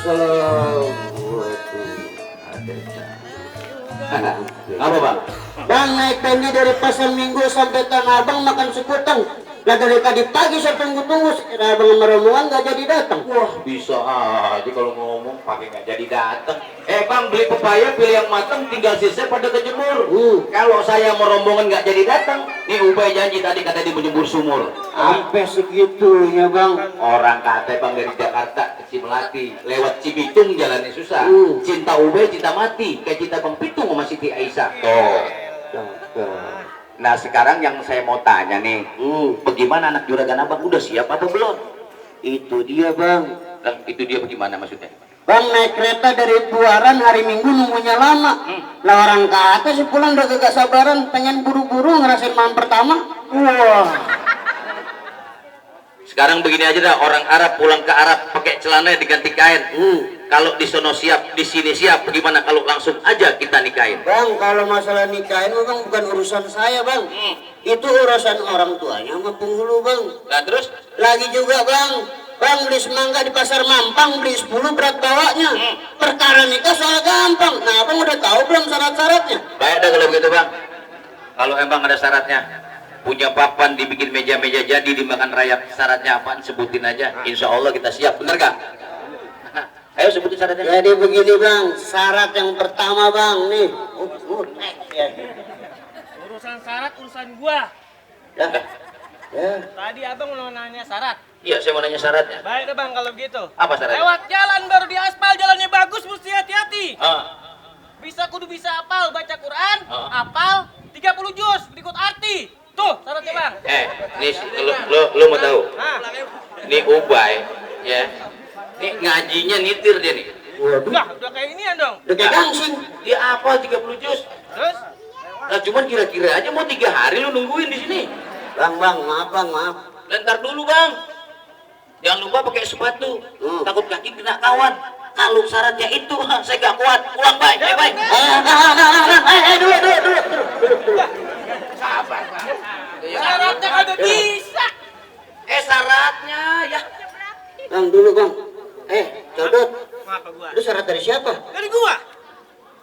Apa bang? Bang naik pendi dari pasar Minggu sampai Tanah Abang makan sekutang. Lah dari tadi pagi saya tunggu-tunggu, abang sama rombongan nggak jadi datang. Wah bisa aja kalau ngomong pakai nggak jadi datang. Bang beli pepaya pilih yang matang tinggal sisa pada kejemur. Kalau saya mau rombongan nggak jadi datang, nih Ubay janji tadi kata dia menjemur sumur. Sampai segitunya bang. Orang kata bang dari Jakarta ke Cimelati lewat Cibitung jalannya susah. Cinta Ubay cinta mati kayak cinta Bang Pitung sama Siti Aisyah. Tuh. Nah sekarang yang saya mau tanya nih, bagaimana anak juragan abang udah siap apa belum? Itu dia bang. Nah, itu dia bagaimana maksudnya? Bang naik kereta dari Buaran hari Minggu nunggunya lama. Lah orang kata sih pulang udah gak sabaran pengen buru-buru ngerasain malam pertama. Wah. Sekarang begini aja dah, orang Arab pulang ke Arab pakai celana diganti kain. Kalau di sono siap, di sini siap, gimana kalau langsung aja kita nikahin? Bang, kalau masalah nikahin bang bukan urusan saya bang. Itu urusan orang tuanya sama penghulu bang. Nah terus? Lagi juga bang. Bang beli semangka di pasar Mampang beli 10 berat bawanya. Perkara nikah soal gampang. Nah abang udah tahu belum syarat-syaratnya? Baik dah kalau begitu bang. Kalau emang ada syaratnya, punya papan dibikin meja-meja jadi dimakan rayap, syaratnya apaan sebutin aja. Insya Allah kita siap, bener gak? Ayo sebutin syaratnya. Jadi begini bang, syarat yang pertama bang nih. Urusan syarat urusan gua. Ya. Tadi abang mau nanya syarat. Iya, saya mau nanya syaratnya. Baik deh bang kalau begitu. Apa syaratnya? Lewat jalan baru di aspal, jalannya bagus, mesti hati-hati. Kudu bisa apal baca Quran, apal 30 juz berikut arti. Tuh syaratnya bang. Nih lu mau tahu? Nih Ubay, ya. Nih ngajinya nitir dia nih. Udah kayak ini ya dong. Udah kayak gangsing. Dia apa 30 juz? Terus? Nah cuman kira-kira aja mau 3 hari lu nungguin di sini. Bang, maaf bang, maaf. Lentar dulu bang. Jangan lupa pakai sepatu. Takut kaki kena kawan. Kalau syaratnya itu saya gak kuat. Pulang bay. Bay. Dulu. Sabar. Syaratnya kagak bisa. Syaratnya ya. Bang dulu bang. Codot. Ngapa gua? Itu syarat dari siapa? Dari gua.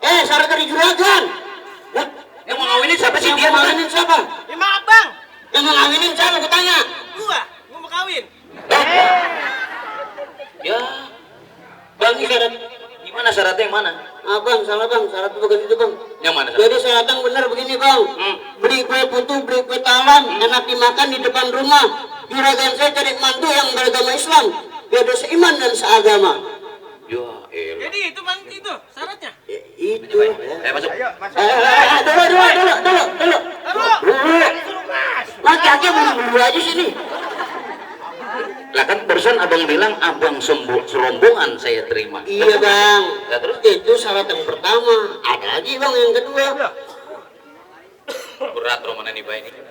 Syarat dari juragan. Yang mau ngawinin siapa sih? Dia mau ngawinin siapa? Ya maaf bang. Yang mau ngawinin siapa? Aku tanya. Gua mau kawin. Ya. Bang ini syarat. Gimana syaratnya yang mana? Bang, salah bang. Syarat itu bukan itu bang. Yang mana syaratnya? Jadi syarat yang benar begini bang. Beli kue putu, beli kue talam, enak dimakan di depan rumah. Juragan saya cari mantu yang beragama Islam. Biar dia seiman dan seagama. Ya elah. Jadi itu bang itu syaratnya. Itu. Masuk. Dulu. Laki-laki buru-buru aja sini. Lah kan barusan abang bilang abang serombongan saya terima. Iya bang. Ya terus? Itu syarat yang pertama. Ada lagi bang yang kedua. Berat romanan ini baik ini.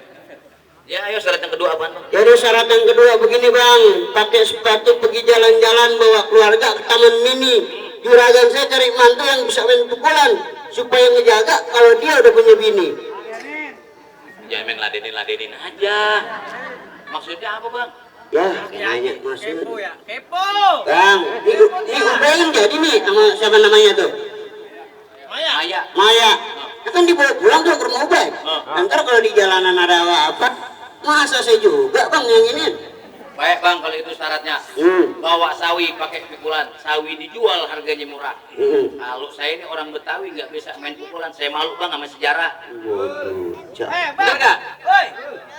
Ya ayo syarat yang kedua apaan bang? Jadi syarat yang kedua begini bang. Pakai sepatu pergi jalan-jalan bawa keluarga ke taman mini. Juragan saya cari mantu yang bisa main pukulan. Supaya ngejaga kalau dia udah punya bini. Ya main ladenin aja. Maksudnya apa bang? Ya, nanya maksud. Kepo. Bang, ini udahin jadi nih sama siapa namanya tuh? Maya. Maya. Kan dibawa pulang tuh ke rumah Ubay. Ntar kalau di jalanan ada apa, masa saya juga bang yang ini. Baik bang kalau itu syaratnya. Bawa sawi pakai pikulan. Sawi dijual harganya murah. Kalau saya ini orang Betawi nggak bisa main pukulan. Saya malu bang sama sejarah. Waduh. Bang. Bener nggak? Woi,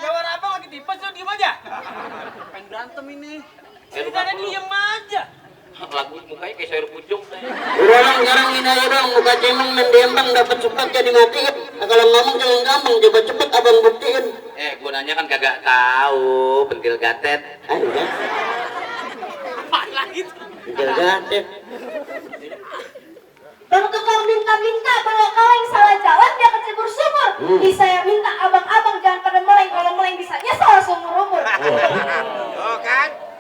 jawab abang lagi tipes lu diem aja. Pengen berantem ini. Kita diem aja. Lagu mukanya kayak sayur pucung. Udah bang, sekarang ini aja bang, muka cemang main dembang dapat cepat jadi mati kan. Nah, kalau ngomong jangan gampang, coba cepet abang buktiin. Gua nanya kan kagak tahu pentil gatet. Iya. Apa lagi? Pentil gatet. Dan tukang minta-minta bahwa kau yang salah jalan dia kecebur sumur. Bisa ya minta abang-abang jangan pada meleng. Kalau meleng bisa nyesal seumur umur. Oh kan?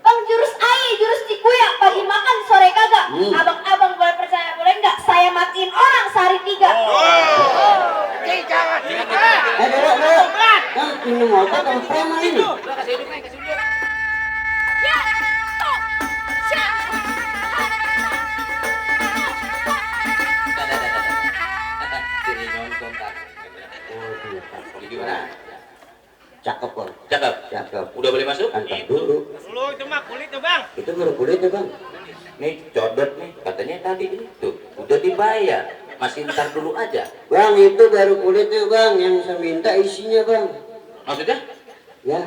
Bang jurus ai, jurus cikuya, pagi makan sore kagak. Abang-abang boleh percaya boleh enggak? Saya matiin orang sehari 3. Dulu. Ini mau apa kalau preman ini? Kasih hidup. Ya. Itu baru kulit ya bang. Nih codot nih, katanya tadi itu udah dibayar, masih ntar dulu aja. Bang itu baru kulitnya bang, yang saya minta isinya bang. Maksudnya? Ya.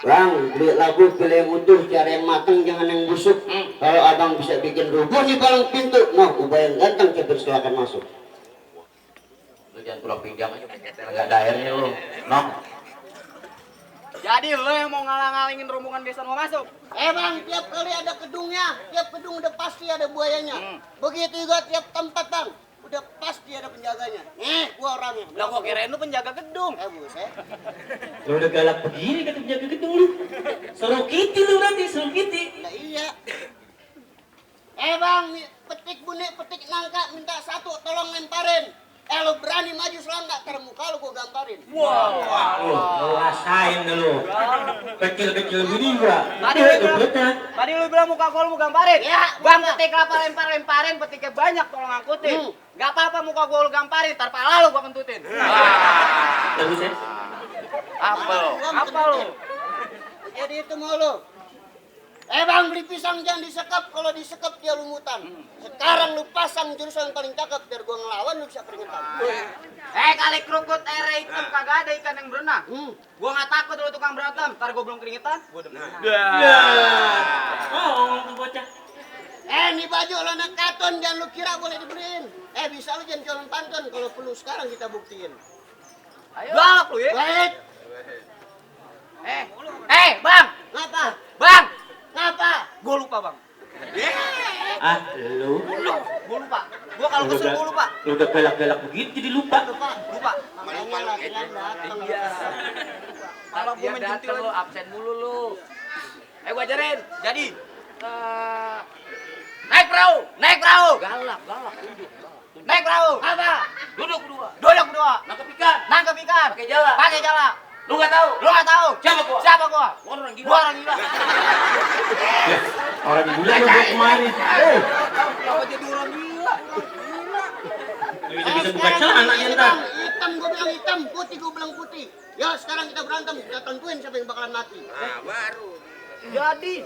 Bang, beli labu pilih yang utuh, cari yang matang, jangan yang busuk. Kalau abang bisa bikin rubuh nih palang pintu, noh, ubah yang ganteng, cepet silakan masuk. Lu jangan pulang pinjam aja, nggak ada airnya lu. Noh. Jadi lo yang mau ngalang-ngalingin rombongan besan mau masuk? Bang, tiap kali ada gedungnya, tiap gedung udah pasti ada buayanya. Begitu juga tiap tempat bang, udah pasti ada penjaganya. Gua orangnya. Lah gua kirain lu penjaga gedung. Buset. Lu udah galak begini kata penjaga gedung lu. Suruh kiti lu nanti, suruh kiti. Nah iya. Bang, petik bunik, petik nangka, minta satu, tolong lemparin. Lu berani maju selangkah, ntar muka lu gua gamparin. Lu rasain dulu. Kecil-kecil gini gua. Tadi lu bilang muka gua lu mau gamparin. Ya, Bang gua petik kelapa lempar-lemparin, petiknya banyak tolong angkutin. Gak apa-apa muka gua lu gamparin, tar pala lu gua kentutin. Bagus ya. Apa lu? Apa lu? Jadi itu mau lu. Bang, beli pisang jangan disekap, kalau disekap dia lumutan. Sekarang lu pasang jurus yang paling cakep biar gua ngelawan lu bisa keringetan. Kali kerukut air hitam kagak ada ikan yang berenang. Gua nggak takut lu tukang berantem, ntar gua belum keringetan. Gua udah berenang. Oh, tuh bocah. Ini baju lana katon jangan lu kira boleh dibeliin. Bisa lu jangan calon pantun, kalau perlu sekarang kita buktiin. Ayo. Galak lu ya. Baik. Bang. Ngapa? Bang. Ngapa? Gua lupa, Bang. Lu. Gua lupa. Gua kalau kesel gua lupa. Lu udah galak-galak begitu jadi lupa. Lupa. Makanya latihan datang. Kalau gua main jentil lu absen mulu lu. Gua ajarin. Jadi naik perahu. Galak. Naik perahu. Apa? Duduk berdua. Nangkep ikan. Pakai jala. Lu nggak tahu. Siapa gua? Orang gila. Orang gila lu gua kemarin. Kenapa jadi orang gila? Lu bisa buka celananya ntar. Hitam gua bilang hitam, putih gua bilang putih. Ya sekarang kita berantem, kita tentuin siapa yang bakalan mati. Jadi.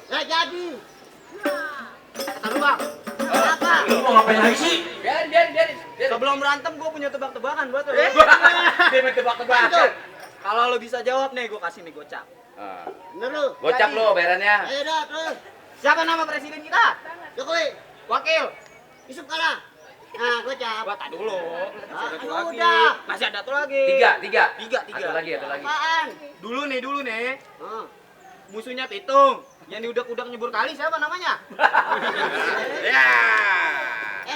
Taruh, Bang. Apa? Lu mau ngapain lagi sih? Biarin. Sebelum berantem gua punya tebak-tebakan buat lu. Dia main tebak-tebakan. Kalau lu bisa jawab nih, gua kasih nih gocap. Bener lu. Gocap lo bayarannya. Ayo dah terus. Siapa nama presiden kita? Jokowi, Wakil. Yusuf Kala. Nah, gocap. Gua tak dulu. Udah. Masih ada tuh lagi. Tiga. Tiga. Ada lagi. Apaan? Dulu nih. Oh. Musuhnya Pitung. Yang diudak-udak nyebur kali siapa namanya?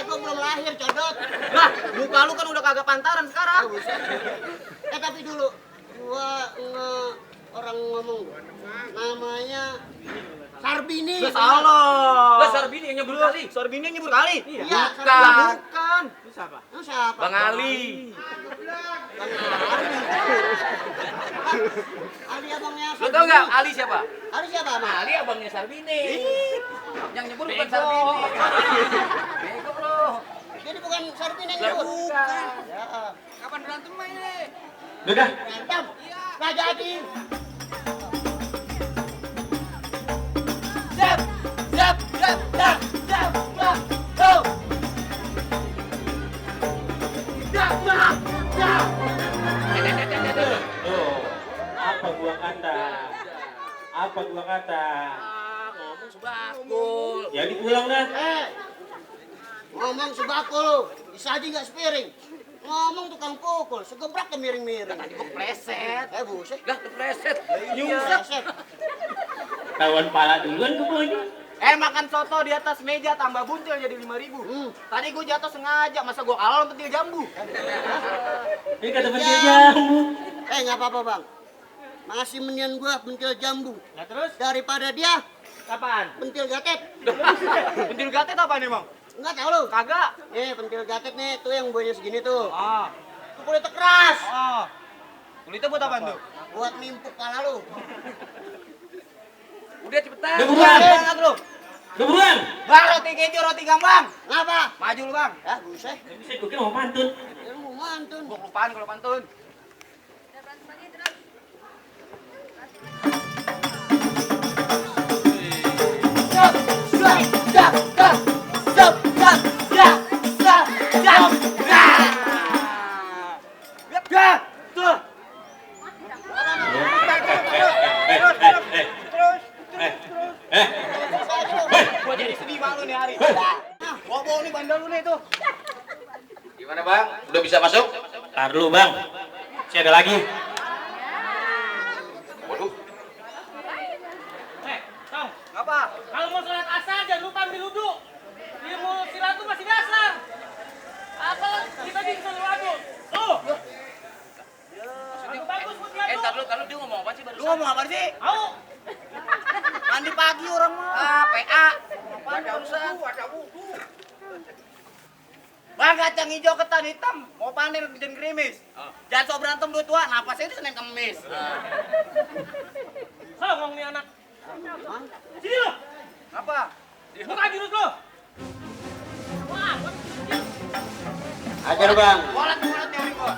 Gua belum lahir, codot. Lah, muka lu kan udah kagak pantaran sekarang. Tapi dulu gua orang ngomong namanya Sarbini. Salah. Lah Sarbini yang nyebur kali. Sarbini yang nyebur kali? Iya, Bukan. Itu siapa? Lu siapa? Bang Ali. Ali abangnya Lu tau nggak Ali siapa? Ali siapa, Bang? Ali abangnya Sarbini. Yang nyebur bukan Sarbini. Bego lo. Jadi bukan Sarbini yang Lah, nyebut. bukan. Ya. Kapan berantem ini? Udah. Berantem. Nggak jadi. Apa gua kata? Ngomong sebakul. Ya dipulang dah. Ngomong sebako lu. Bisa aja nggak sepiring. Ngomong tukang pukul, segebrak ke miring-miring. Tadi gua pleset. Buset. Lah kepleset. Nyusap. Tawan pala duluan gua pokoknya. Makan soto di atas meja tambah buntil jadi 5.000. Tadi gua jatuh sengaja, masa gua kalah lo pentil jambu. Ini kata pentil jambu. Nggak apa-apa, Bang. Masih mendingan gua pentil jambu. Nah terus? Daripada dia Apaan? pentil gatet. Pentil gatet apa nih, Bang? Enggak tahu lu. Kagak. Nih, pentil gatet nih, tuh yang buahnya segini tuh. Itu Kulitnya keras. Kulitnya buat apaan tuh? Buat nimpuk pala lu. Udah cepetan. Udah buruan. Banget lu. Udah buruan. Bang, roti keju, roti gambang. Ngapa? Maju lu, Bang. Buset. Bisa gua kira mau pantun. Ya lu mau mantun. Gua kelupaan kalau pantun. Gua jadi sedih malu nih hari. Bawa nih bandel lu nih tuh. Gimana bang? Udah bisa masuk? Tar dulu bang, masih ada lagi. Waduh. Tong, Apa? kalau mau sholat asar jangan lupa ambil wudhu. Ilmu silat itu masih dasar. Apa? Kita bisa bagus. Tuh. Bagus putih Tar dulu dia ngomong apa sih baru? Lu ngomong apa sih? Mau? Mandi pagi orang mah. PA. Apaan barusan? Ada wudu. Bang kacang hijau ketan hitam mau panen dan gerimis. Jangan sok berantem dua tua, napasnya itu Senin Kemis. Songong nih anak. Sini lo. Apa? Buka jurus lo. Wah, Ajar bang. Bolat teori gua.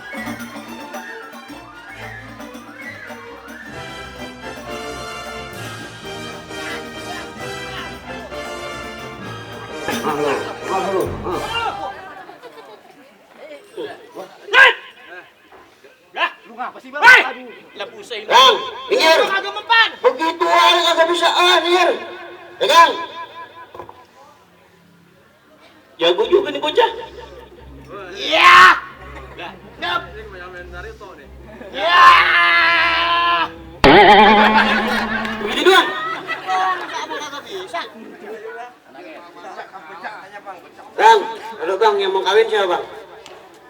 Lu ngapa sih bang? Aduh. lah pusing. Bang, pinggir. Kagak mempan. Begitu orang kagak bisa pinggir. Pegang. Jago juga nih bocah. Iya. Ngap. Iya. Begini doang. Bang, halo bang, yang mau kawin siapa bang?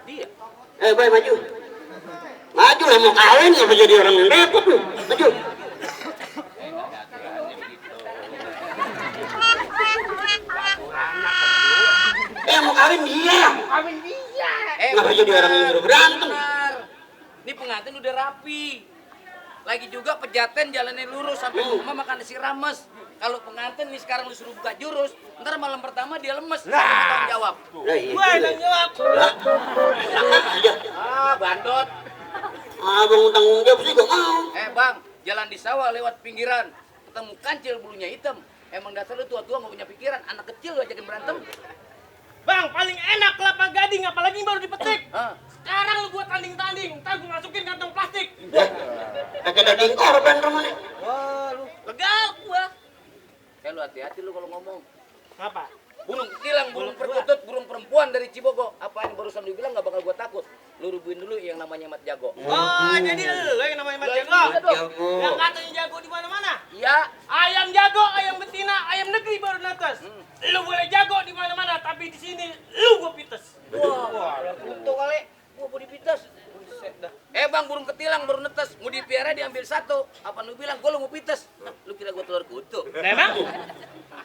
Dia. Boy maju. Maju lah mau kawin, ngapa jadi orang yang repot lu? Maju. Mau kawin dia. Kawin dia. Ngapa jadi orang yang suruh berantem? Ini pengantin udah rapi. Lagi juga pejaten jalannya lurus sampai rumah makan nasi rames. Kalau pengantin nih sekarang lu suruh buka jurus, ntar malam pertama dia lemes. Tanggung jawab. Lah itu. Gue yang jawab. Lah. Enak aja. Bandot. Abang tanggung jawab sih gak mau. Bang, jalan di sawah lewat pinggiran, ketemu kancil bulunya hitam. Emang dasar lu tua-tua gak punya pikiran, anak kecil lu ajakin berantem. Bang, paling enak kelapa gading, apalagi baru dipetik. Hah? Sekarang lu buat tanding-tanding, ntar gue masukin kantong plastik. Kayak daging korban rumahnya. Wah, lu Legal gua. lu hati-hati lu kalau ngomong. Apa? Burung ketilang, burung perkutut, burung perempuan dari Cibogo. Apa yang barusan lu bilang gak bakal gua takut. Lu rubuhin dulu yang namanya Mat Jago. Oh, jadi lu yang namanya Mat Jago. Jago. Yang katanya jago di mana-mana. Iya. Ayam jago, ayam betina, ayam negeri baru netes. Lu boleh jago di mana-mana, tapi di sini lu gua pites. Wah, untung kali. Gua mau dipites. Bang, burung ketilang baru netes. Mau dipiara diambil satu. Apa lu bilang gua lu mau pites? Lu kira gua telur kutu? Memang?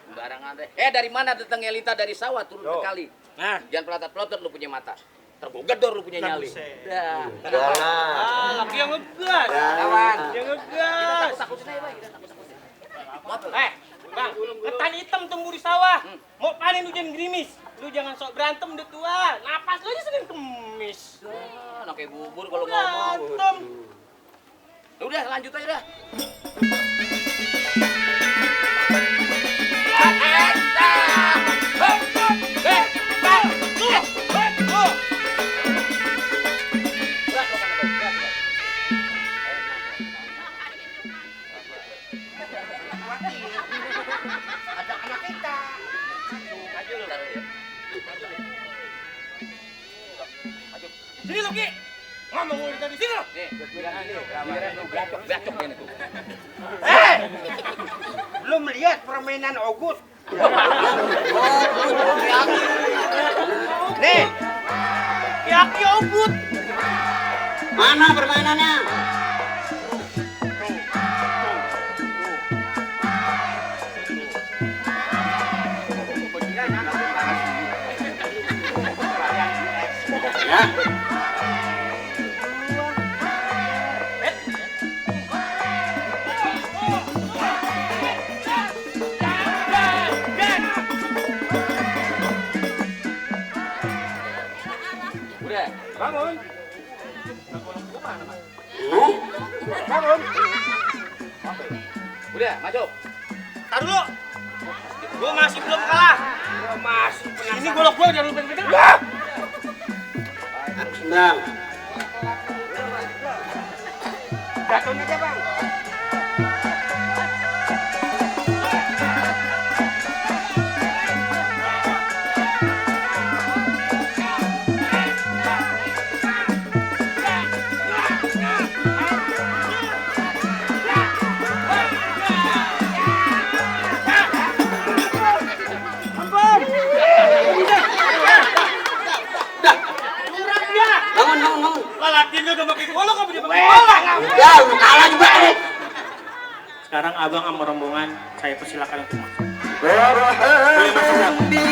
Sembarangan deh. Dari mana datangnya lintah dari sawah turun ke kali? Nah, Jangan pelotot-pelotot lu punya mata. Tergogedor lu punya nyali. Buset. Dah. laki yang ngegas. Kawan. Yang ngegas. Takutin aja, Bang. Motor. Bang, ketan hitam tumbuh di sawah. Mau panen hujan gerimis. Lu jangan sok berantem udah tua. Napas lu aja Senin Kemis. Nah, kayak bubur kalau ngomong. Berantem. Udah, lanjut aja dah. Ada anak kita. Sini lu Ki. Ngomong lu dari sini lu. Nih, bacok ini tuh. Belum lihat permainan Ogut. Nih, Yaki obut. Mana permainannya? Ya. Udah. bangun. Udah, masuk. Tar dulu. Gua masih belum kalah. Ini golok gua jangan lupa pegang. Senang. Jatuhnya aja, Bang. Bangun. Latihan udah pakai golok apa dia pakai golok? Ya, udah kalah juga nih. Sekarang abang sama rombongan saya persilakan untuk masuk. Berhenti